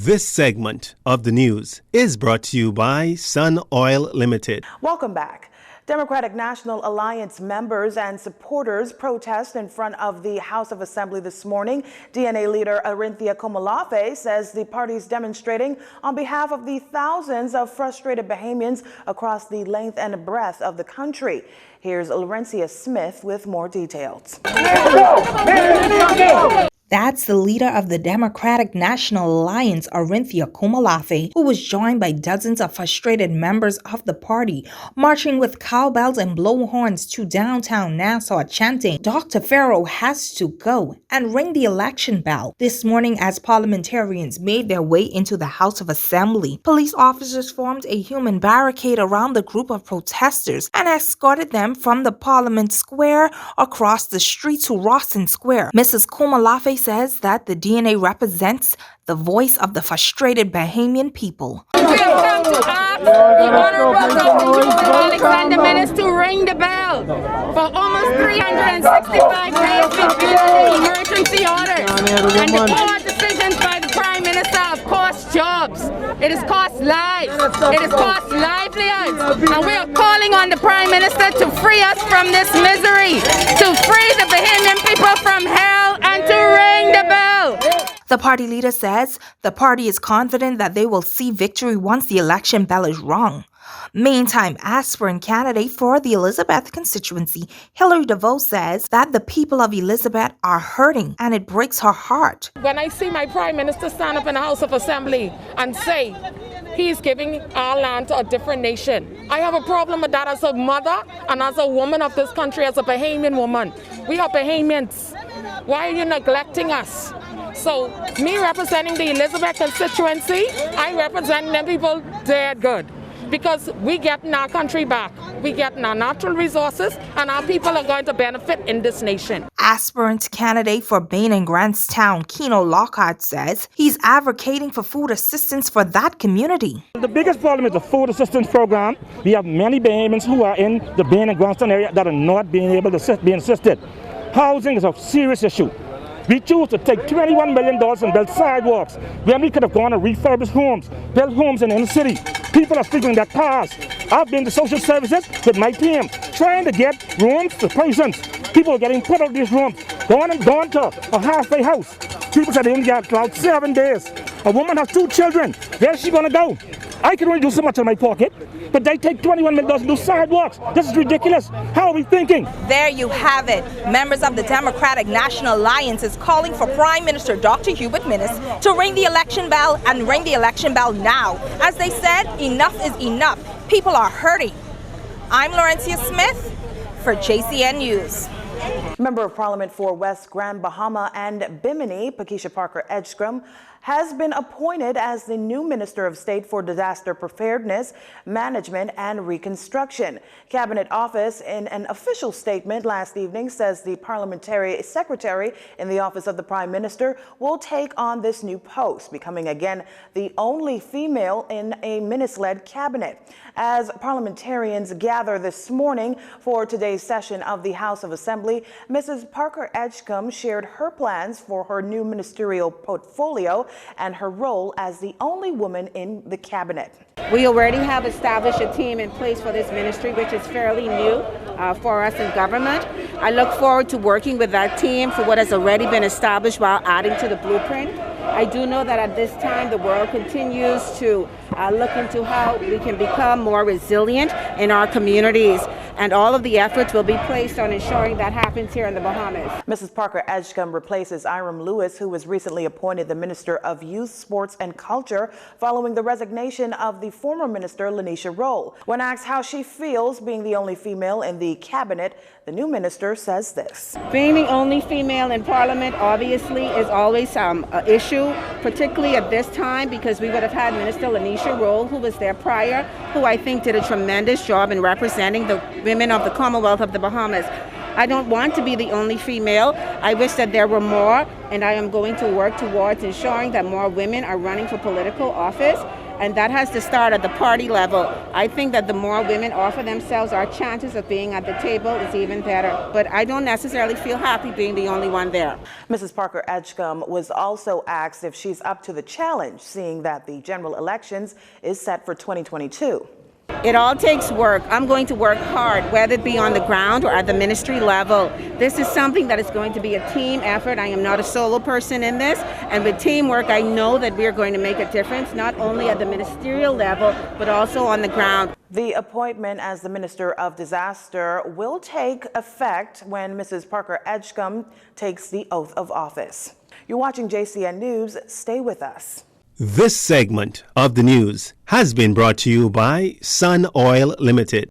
This segment of the news is brought to you by Sun Oil Limited. Welcome back. Democratic National Alliance members and supporters protest in front of the House of Assembly this morning. DNA leader Arinthia Komolafe says the party is demonstrating on behalf of the thousands of frustrated Bahamians across the length and breadth of the country. Here's Laurencia Smith with more details. That's the leader of the Democratic National Alliance, Arinthia Komolafe, who was joined by dozens of frustrated members of the party, marching with cowbells and blowhorns to downtown Nassau, chanting, "Dr. Pharaoh has to go," and ring the election bell. This morning, as parliamentarians made their way into the House of Assembly, police officers formed a human barricade around the group of protesters and escorted them from the Parliament Square across the street to Rawson Square. Mrs. Komolafe says that the DNA represents the voice of the frustrated Bahamian people. We have come to ask the Honorable Alexander Menace to ring the bell. For almost 365 days we've been under emergency orders, and the poor decisions by the Prime Minister have cost jobs. It has cost lives. It has cost livelihoods. And we are calling on the Prime Minister to free us from this misery, to free the Bahamian people from hell, and to ring the bell. The party leader says the party is confident that they will see victory once the election bell is rung. Meantime, aspirant candidate for the Elizabeth constituency, Hillary DeVoe, says that the people of Elizabeth are hurting and it breaks her heart. When I see my Prime Minister stand up in the House of Assembly and say he's giving our land to a different nation, I have a problem with that as a mother and as a woman of this country, as a Bahamian woman. We are Bahamians. Why are you neglecting us? So, me representing the Elizabeth constituency, I represent them people dead good. Because we getting our country back. We getting our natural resources, and our people are going to benefit in this nation. Aspirant candidate for Bain and Grantstown, Keno Lockhart, says he's advocating for food assistance for that community. The biggest problem is the food assistance program. We have many Bahamians who are in the Bain and Grantstown area that are not being able to be assisted. Housing is a serious issue. We choose to take $21 million and build sidewalks when we could have gone and refurbished homes, built homes in the city. People are sleeping in their cars. I've been to social services with my team trying to get rooms for patients. People are getting put out of these rooms, gone to a halfway house. People said they only got about 7 days. A woman has 2 children. Where's she going to go? I can only do so much in my pocket, but they take $21 million to do sidewalks. This is ridiculous. How are we thinking? There you have it. Members of the Democratic National Alliance is calling for Prime Minister Dr. Hubert Minnis to ring the election bell and ring the election bell now. As they said, enough is enough. People are hurting. I'm Laurencia Smith for JCN News. Member of Parliament for West Grand Bahama and Bimini, Pakeisha Parker Edgecombe, has been appointed as the new Minister of State for Disaster Preparedness, Management and Reconstruction. Cabinet Office, in an official statement last evening, says the Parliamentary Secretary in the Office of the Prime Minister will take on this new post, becoming again the only female in a Minnis-led cabinet. As parliamentarians gather this morning for today's session of the House of Assembly, Mrs. Parker Edgecombe shared her plans for her new ministerial portfolio and her role as the only woman in the cabinet. We already have established a team in place for this ministry, which is fairly new for us in government. I look forward to working with that team for what has already been established while adding to the blueprint. I do know that at this time the world continues to look into how we can become more resilient in our communities, and all of the efforts will be placed on ensuring that happens here in the Bahamas. Mrs. Parker Edgecombe replaces Iram Lewis, who was recently appointed the Minister of Youth, Sports and Culture following the resignation of the former Minister Lanisha Roll. When asked how she feels being the only female in the cabinet, the new minister says this. Being the only female in Parliament obviously is always an issue, particularly at this time, because we would have had Minister Lanisha Roll, who was there prior, who I think did a tremendous job in representing the women of the Commonwealth of the Bahamas. I don't want to be the only female. I wish that there were more, and I am going to work towards ensuring that more women are running for political office. And that has to start at the party level. I think that the more women offer themselves, our chances of being at the table is even better. But I don't necessarily feel happy being the only one there. Mrs. Parker Edgecombe was also asked if she's up to the challenge, seeing that the general elections is set for 2022. It all takes work. I'm going to work hard, whether it be on the ground or at the ministry level. This is something that is going to be a team effort. I am not a solo person in this. And with teamwork, I know that we are going to make a difference, not only at the ministerial level, but also on the ground. The appointment as the Minister of Disaster will take effect when Mrs. Parker Edgecombe takes the oath of office. You're watching JCN News. Stay with us. This segment of the news has been brought to you by Sun Oil Limited.